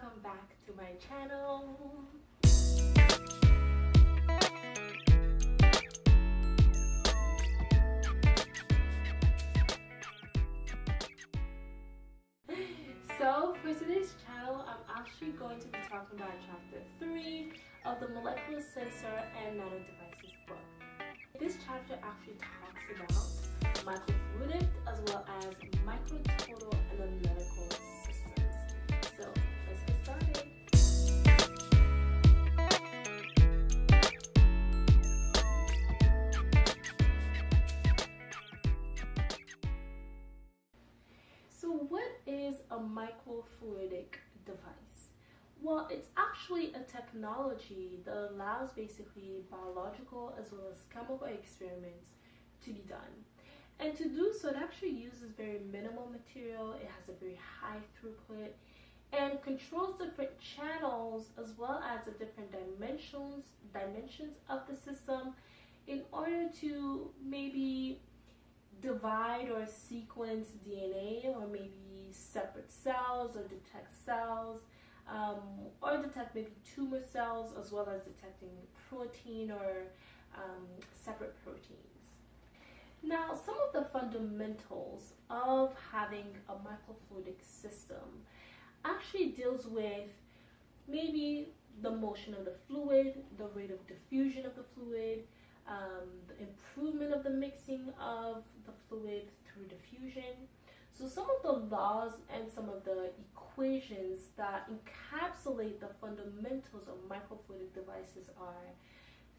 welcome back to my channel. So for today's channel, I'm actually going to be talking about chapter 3 of the Molecular Sensor and Nanodevices book. This chapter actually talks about microfluidic as well as micrototal and analytical systems. So let's get started. So what is a microfluidic device? Well, it's actually a technology that allows basically biological as well as chemical experiments to be done. And to do so, it actually uses very minimal material, it has a very high throughput, and controls different channels as well as the different dimensions of the system in order to maybe divide or sequence DNA, or maybe separate cells, or detect cells, or detect maybe tumor cells, as well as detecting protein or separate proteins. Now, some of the fundamentals of having a microfluidic system actually deals with maybe the motion of the fluid, the rate of diffusion of the fluid, the improvement of the mixing of the fluid through diffusion. So some of the laws and some of the equations that encapsulate the fundamentals of microfluidic devices are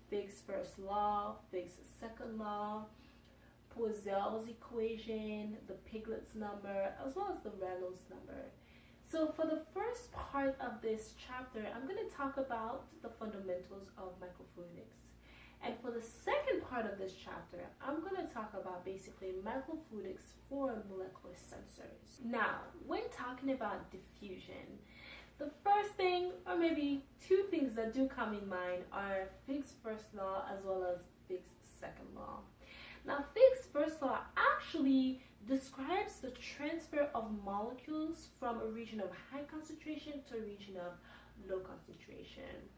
Fick's first law, Fick's second law, Poiseuille's equation, the Piglet's number, as well as the Reynolds number. So for the first part of this chapter, I'm going to talk about the fundamentals of microfluidics. And for the second part of this chapter, I'm going to talk about basically microfluidics for molecular sensors. Now, when talking about diffusion, the first thing, or maybe two things that do come in mind, are Fick's first law as well as Fick's second law. Now, Fick's first law actually describes the transfer of molecules from a region of high concentration to a region of low concentration,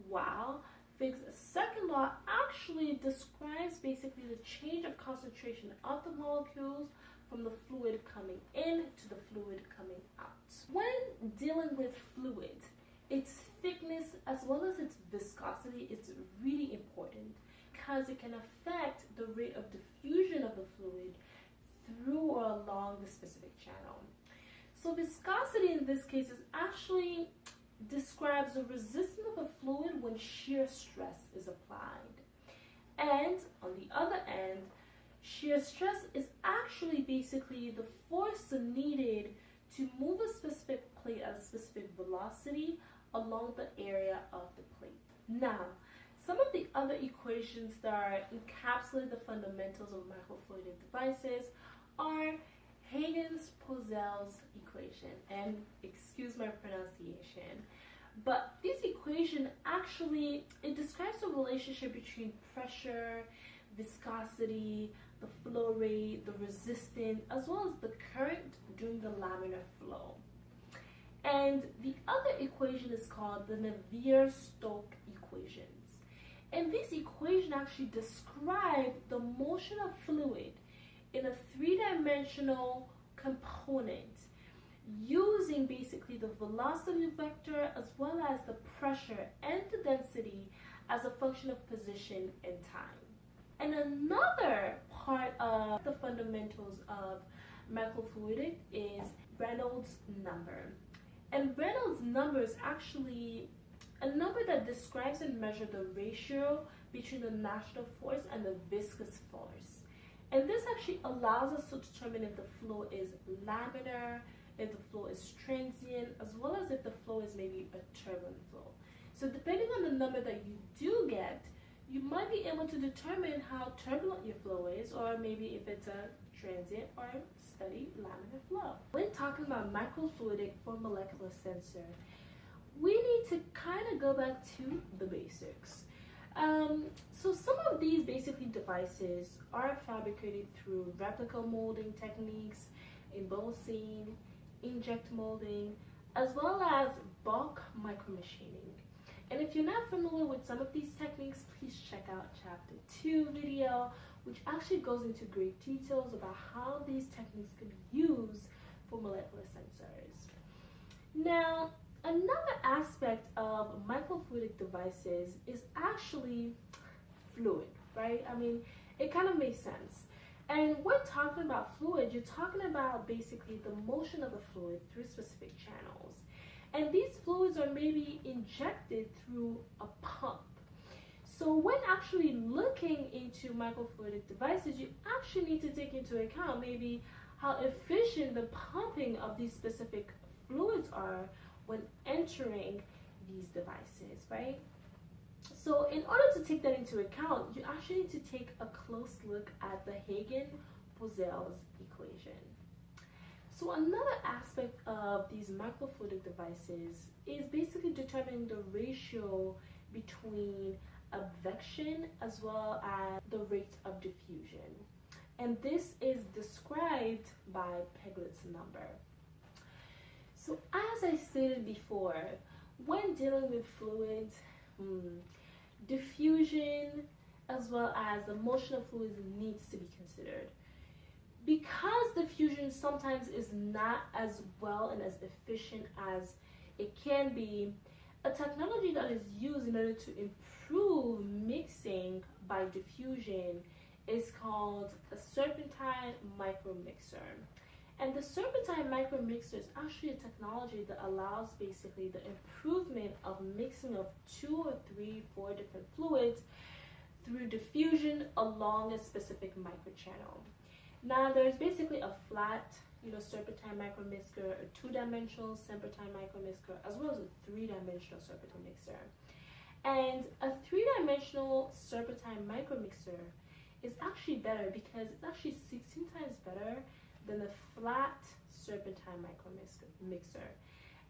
while Fick's second law actually describes basically the change of concentration of the molecules from the fluid coming in to the fluid coming out. When dealing with fluid, its thickness as well as its viscosity is really important because it can affect the rate of diffusion of the fluid through or along the specific channel. So viscosity in this case is actually describes the resistance of a fluid when shear stress is applied. And on the other end, shear stress is actually basically the force needed to move a specific plate at a specific velocity along the area of the plate. Now, some of the other equations that encapsulate the fundamentals of microfluidic devices are Huygens-Poiseuille's equation, and excuse my pronunciation, but this equation actually, it describes the relationship between pressure, viscosity, the flow rate, the resistance, as well as the current during the laminar flow. And the other equation is called the Navier-Stokes equations. And this equation actually describes the motion of fluid in a three-dimensional component using basically the velocity vector as well as the pressure and the density as a function of position and time. And another part of the fundamentals of microfluidic is Reynolds number. And Reynolds number is actually a number that describes and measures the ratio between the national force and the viscous force. And this actually allows us to determine if the flow is laminar, if the flow is transient, as well as if the flow is maybe a turbulent flow. So depending on the number that you do get, you might be able to determine how turbulent your flow is, or maybe if it's a transient or steady laminar flow. When talking about microfluidic for molecular sensor, we need to kind of go back to the basics. So some of these basically devices are fabricated through replica molding techniques, embossing, inject molding, as well as bulk micromachining. And if you're not familiar with some of these techniques, please check out chapter 2 video, which actually goes into great details about how these techniques can be used for molecular sensors. Now, another aspect of microfluidic devices is actually fluid, right? I mean, it kind of makes sense. And when talking about fluid, you're talking about basically the motion of the fluid through specific channels. And these fluids are maybe injected through a pump. So when actually looking into microfluidic devices, you actually need to take into account maybe how efficient the pumping of these specific fluids are when entering these devices, right? So in order to take that into account, you actually need to take a close look at the Hagen-Bosel's equation. So another aspect of these microfluidic devices is basically determining the ratio between advection as well as the rate of diffusion. And this is described by Peglet's number. So as I stated before, when dealing with fluids, diffusion as well as the motion of fluids needs to be considered. Because diffusion sometimes is not as well and as efficient as it can be, a technology that is used in order to improve mixing by diffusion is called a serpentine micromixer. And the serpentine micromixer is actually a technology that allows basically the improvement of mixing of 2 or 3, 4 different fluids through diffusion along a specific microchannel. Now there's basically a flat, serpentine micromixer, a 2-dimensional serpentine micromixer, as well as a 3-dimensional serpentine mixer. And a 3-dimensional serpentine micromixer is actually better because it's actually 16 times better than a flat serpentine micromixer.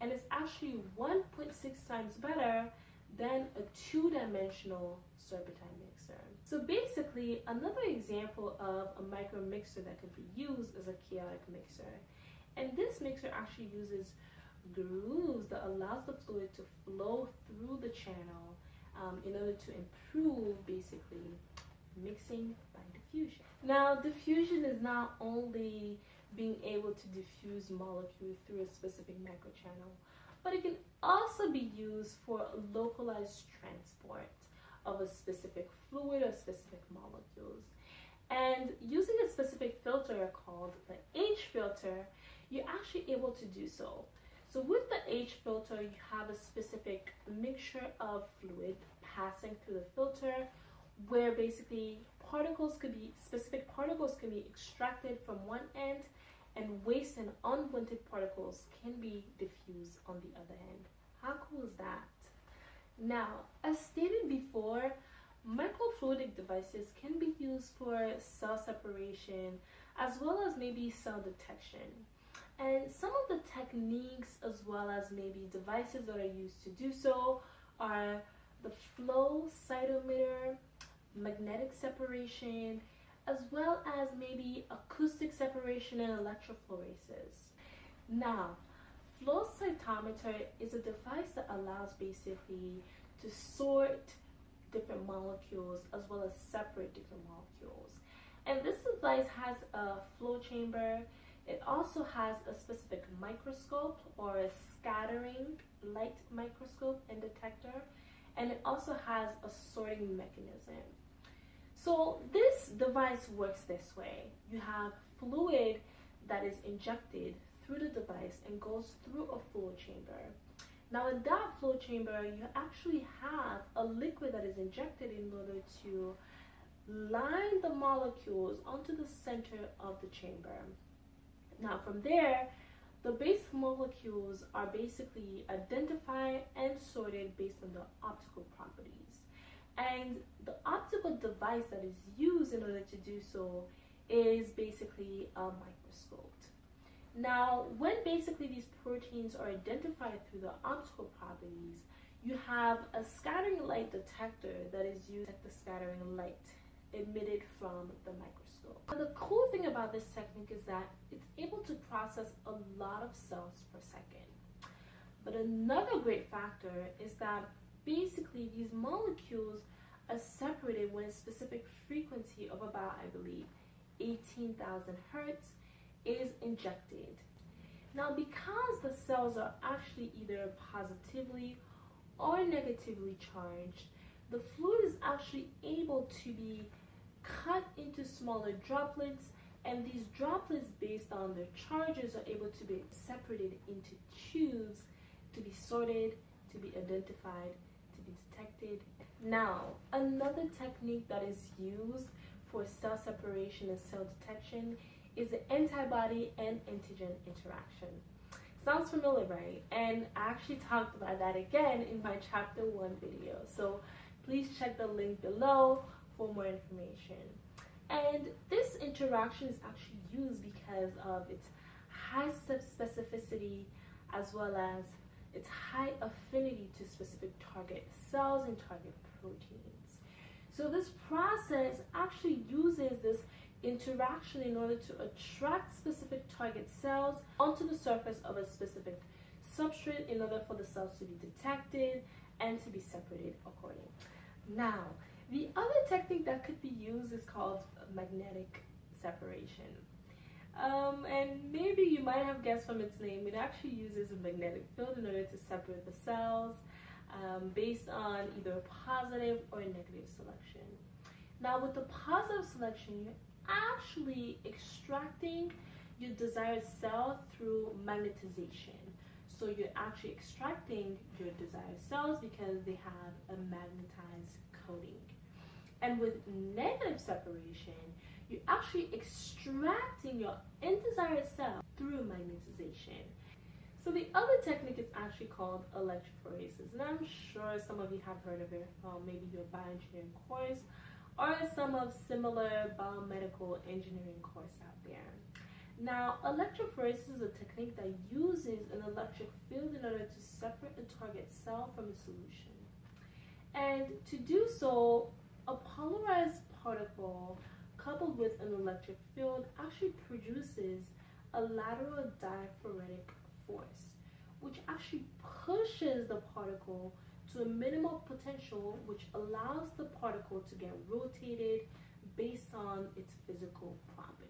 And it's actually 1.6 times better than a 2-dimensional serpentine mixer. So basically, another example of a micromixer that could be used is a chaotic mixer. And this mixer actually uses grooves that allows the fluid to flow through the channel in order to improve basically mixing by diffusion. Now, diffusion is not only being able to diffuse molecules through a specific microchannel, but it can also be used for localized transport of a specific fluid or specific molecules. And using a specific filter called the H filter, you're actually able to do so. So with the H filter, you have a specific mixture of fluid passing through the filter where basically specific particles can be extracted from one end, and waste and unwanted particles can be diffused on the other end. How cool is that? Now, as stated before, microfluidic devices can be used for cell separation as well as maybe cell detection. And some of the techniques as well as maybe devices that are used to do so are the flow cytometer, magnetic separation, as well as maybe acoustic separation and electrophoresis. Now, flow cytometer is a device that allows basically to sort different molecules as well as separate different molecules. And this device has a flow chamber. It also has a specific microscope or a scattering light microscope and detector. And it also has a sorting mechanism. So this device works this way. You have fluid that is injected through the device and goes through a flow chamber. Now in that flow chamber, you actually have a liquid that is injected in order to line the molecules onto the center of the chamber. Now from there, the base molecules are basically identified and sorted based on the optical properties. And the optical device that is used in order to do so is basically a microscope. Now, when basically these proteins are identified through the optical properties, you have a scattering light detector that is used at the scattering light emitted from the microscope. Now, the cool thing about this technique is that it's able to process a lot of cells per second. But another great factor is that basically these molecules are separated when a specific frequency of about, I believe, 18,000 hertz is injected. Now, because the cells are actually either positively or negatively charged, the fluid is actually able to be cut into smaller droplets, and these droplets, based on their charges, are able to be separated into tubes to be sorted, to be identified, to be detected. Now, another technique that is used for cell separation and cell detection is the antibody and antigen interaction. Sounds familiar, right? And I actually talked about that again in my chapter 1 video. So please check the link below for more information. And this interaction is actually used because of its high specificity as well as its high affinity to specific target cells and target proteins. So this process actually uses this interaction in order to attract specific target cells onto the surface of a specific substrate in order for the cells to be detected and to be separated accordingly. Now, the other technique that could be used is called magnetic separation. And maybe you might have guessed from its name, it actually uses a magnetic field in order to separate the cells based on either positive or negative selection. Now, with the positive selection, you're actually extracting your desired cell through magnetization. So you're actually extracting your desired cells because they have a magnetized coating. And with negative separation, you're actually extracting your undesired cell through magnetization. So the other technique is actually called electrophoresis, and I'm sure some of you have heard of it from maybe your bioengineering course or some of similar biomedical engineering course out there. Now, electrophoresis is a technique that uses an electric field in order to separate a target cell from a solution. And to do so, a polarized particle coupled with an electric field actually produces a lateral diphoretic force, which actually pushes the particle to a minimal potential, which allows the particle to get rotated based on its physical properties.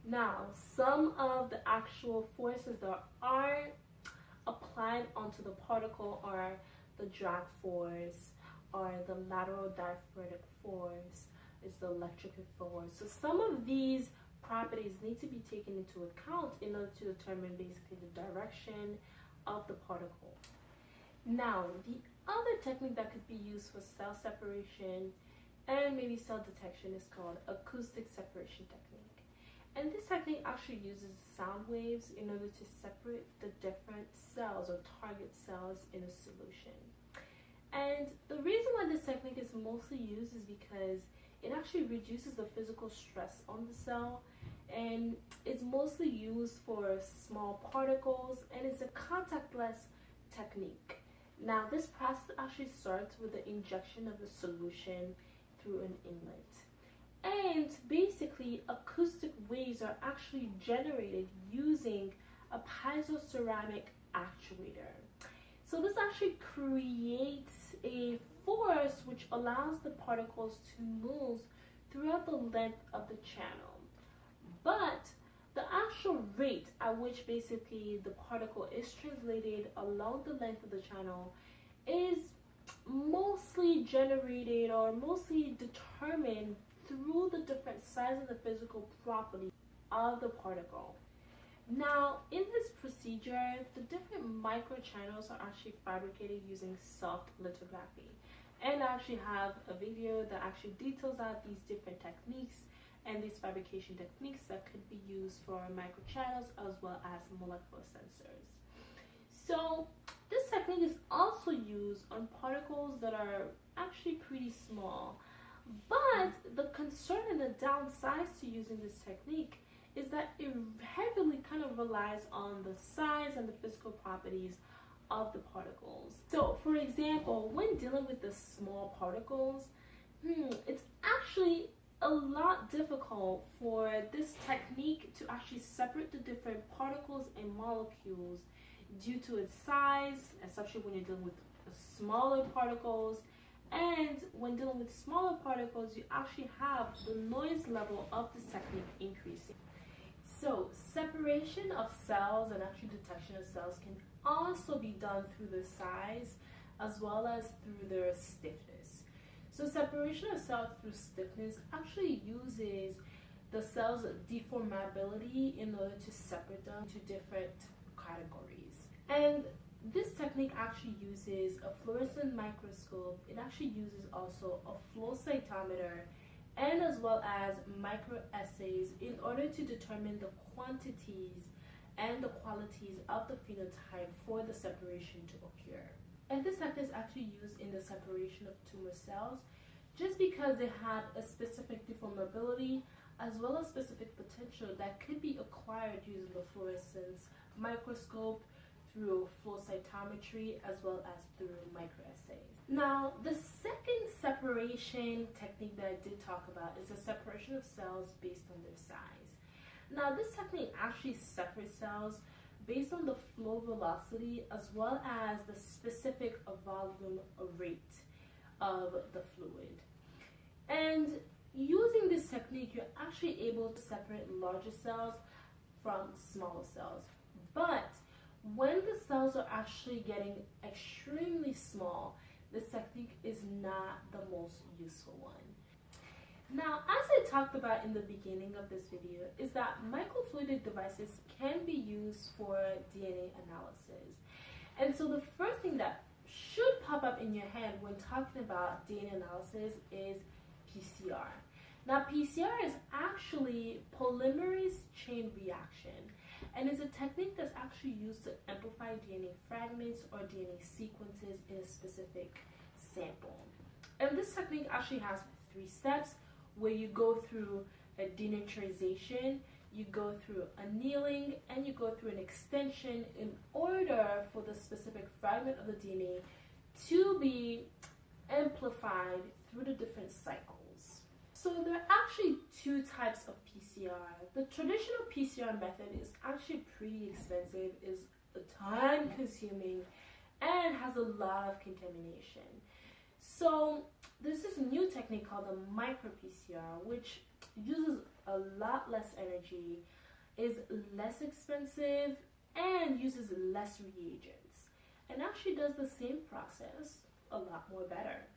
Now, some of the actual forces that are applied onto the particle are the drag force, or the lateral diphoretic force, is the electrical force. So some of these properties need to be taken into account in order to determine basically the direction of the particle. Now, the other technique that could be used for cell separation and maybe cell detection is called acoustic separation technique. And this technique actually uses sound waves in order to separate the different cells or target cells in a solution. And the reason why this technique is mostly used is because it actually reduces the physical stress on the cell, and it's mostly used for small particles, and it's a contactless technique. Now, this process actually starts with the injection of the solution through an inlet. And basically, acoustic waves are actually generated using a piezoceramic actuator. So this actually creates a force which allows the particles to move throughout the length of the channel. But the actual rate at which basically the particle is translated along the length of the channel is mostly generated or mostly determined through the different size of the physical property of the particle. Now, in this procedure, the different microchannels are actually fabricated using soft lithography. And I actually have a video that actually details out these different techniques and these fabrication techniques that could be used for microchannels as well as molecular sensors. So this technique is also used on particles that are actually pretty small. But the concern and the downsides to using this technique is that it heavily kind of relies on the size and the physical properties of the particles. So for example, when dealing with the small particles, it's actually a lot difficult for this technique to actually separate the different particles and molecules due to its size, especially when you're dealing with smaller particles. And when dealing with smaller particles, you actually have the noise level of this technique increasing. So separation of cells and actually detection of cells can also be done through their size as well as through their stiffness. So separation of cells through stiffness actually uses the cell's deformability in order to separate them to different categories. And this technique actually uses a fluorescent microscope. It actually uses also a flow cytometer and as well as microassays in order to determine the quantities and the qualities of the phenotype for the separation to occur. And this technique is actually used in the separation of tumor cells just because they have a specific deformability as well as specific potential that could be acquired using the fluorescence microscope, through flow cytometry, as well as through microassays. Now, the second separation technique that I did talk about is the separation of cells based on their size. Now, this technique actually separates cells based on the flow velocity as well as the specific volume rate of the fluid. And using this technique, you're actually able to separate larger cells from smaller cells. But when the cells are actually getting extremely small, this technique is not the most useful one. Now, as I talked about in the beginning of this video, is that microfluidic devices can be used for DNA analysis. And so the first thing that should pop up in your head when talking about DNA analysis is PCR. Now, PCR is actually polymerase chain reaction, and it's a technique that's actually used to amplify DNA fragments or DNA sequences in a specific sample. And this technique actually has 3 steps where you go through a denaturization, you go through annealing, and you go through an extension in order for the specific fragment of the DNA to be amplified through the different cycles. So there are actually 2 types of PCR. The traditional PCR method is actually pretty expensive, is time consuming, and has a lot of contamination. So there's this new technique called the micro PCR, which uses a lot less energy, is less expensive, and uses less reagents, and actually does the same process a lot more better.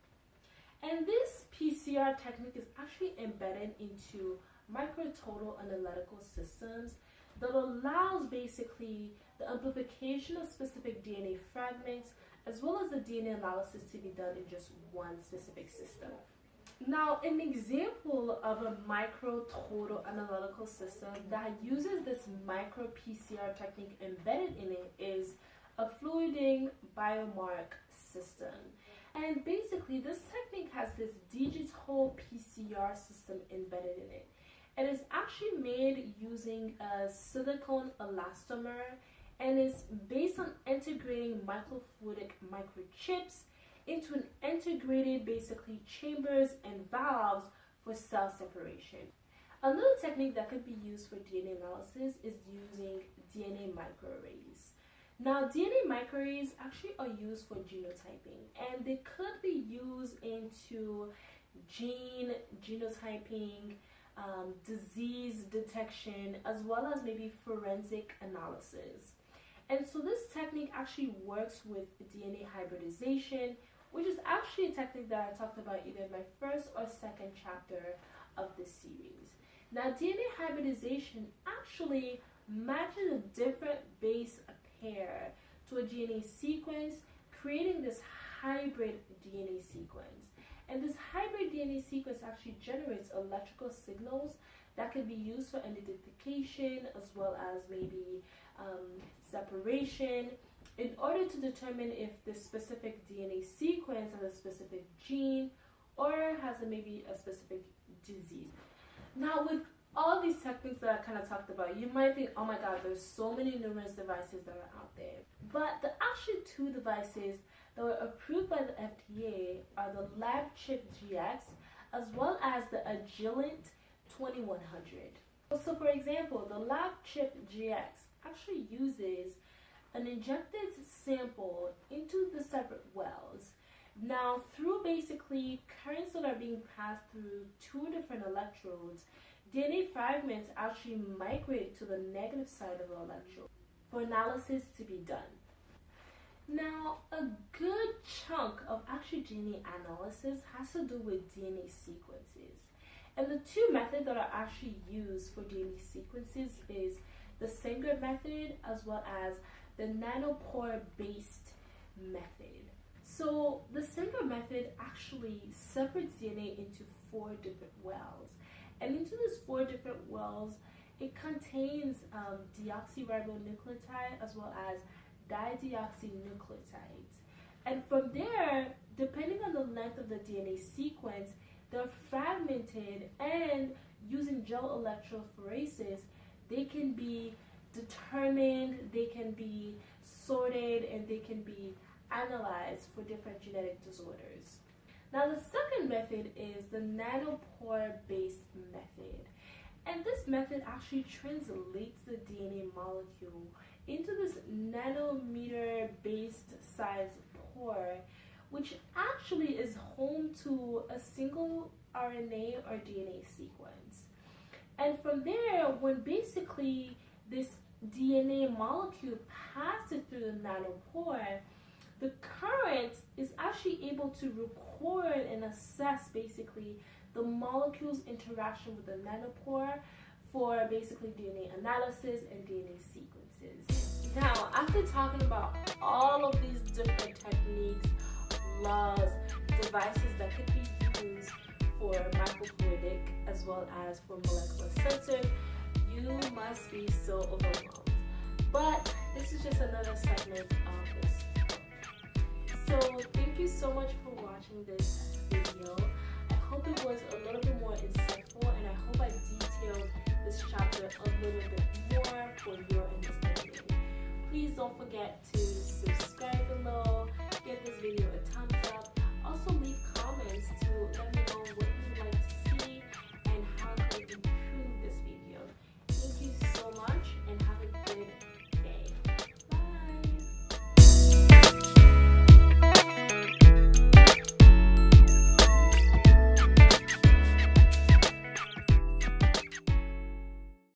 And this PCR technique is actually embedded into micrototal analytical systems that allows basically the amplification of specific DNA fragments as well as the DNA analysis to be done in just one specific system. Now, an example of a micrototal analytical system that uses this micro PCR technique embedded in it is a fluiding biomark system. And basically, this technique has this digital PCR system embedded in it. It is actually made using a silicone elastomer and is based on integrating microfluidic microchips into an integrated basically chambers and valves for cell separation. Another technique that could be used for DNA analysis is using DNA microarrays. Now, DNA microarrays actually are used for genotyping, and they could be used into genotyping, disease detection, as well as maybe forensic analysis. And so this technique actually works with DNA hybridization, which is actually a technique that I talked about either in my first or second chapter of this series. Now, DNA hybridization actually matches a different base pair to a DNA sequence, creating this hybrid DNA sequence. And this hybrid DNA sequence actually generates electrical signals that can be used for identification as well as maybe separation in order to determine if this specific DNA sequence has a specific gene or has maybe a specific disease. Now, with all these techniques that I kind of talked about, you might think, oh my god, there's so many numerous devices that are out there. But the actually 2 devices that were approved by the FDA are the LabChip GX as well as the Agilent 2100. So for example, the LabChip GX actually uses an injected sample into the separate wells. Now, through basically currents that are being passed through two different electrodes, DNA fragments actually migrate to the negative side of the electrode for analysis to be done. Now, a good chunk of actually DNA analysis has to do with DNA sequences. And the two methods that are actually used for DNA sequences is the Sanger method as well as the nanopore-based method. So the Sanger method actually separates DNA into 4 different wells. And into these 4 different wells, it contains deoxyribonucleotide as well as dideoxynucleotides. And from there, depending on the length of the DNA sequence, they're fragmented, and using gel electrophoresis, they can be determined, they can be sorted, and they can be analyzed for different genetic disorders. Now, the second method is the nanopore-based method. And this method actually translates the DNA molecule into this nanometer-based size pore, which actually is home to a single RNA or DNA sequence. And from there, when basically this DNA molecule passes through the nanopore, the current is actually able to record and assess basically the molecule's interaction with the nanopore for basically DNA analysis and DNA sequences. Now, after talking about all of these different techniques, laws, devices that could be used for microfluidic as well as for molecular sensors, you must be so overwhelmed. But this is just another segment of this book. So thank you so much for watching this video. I hope it was a little bit more insightful, and I hope I detailed this chapter a little bit more for your understanding. Please don't forget to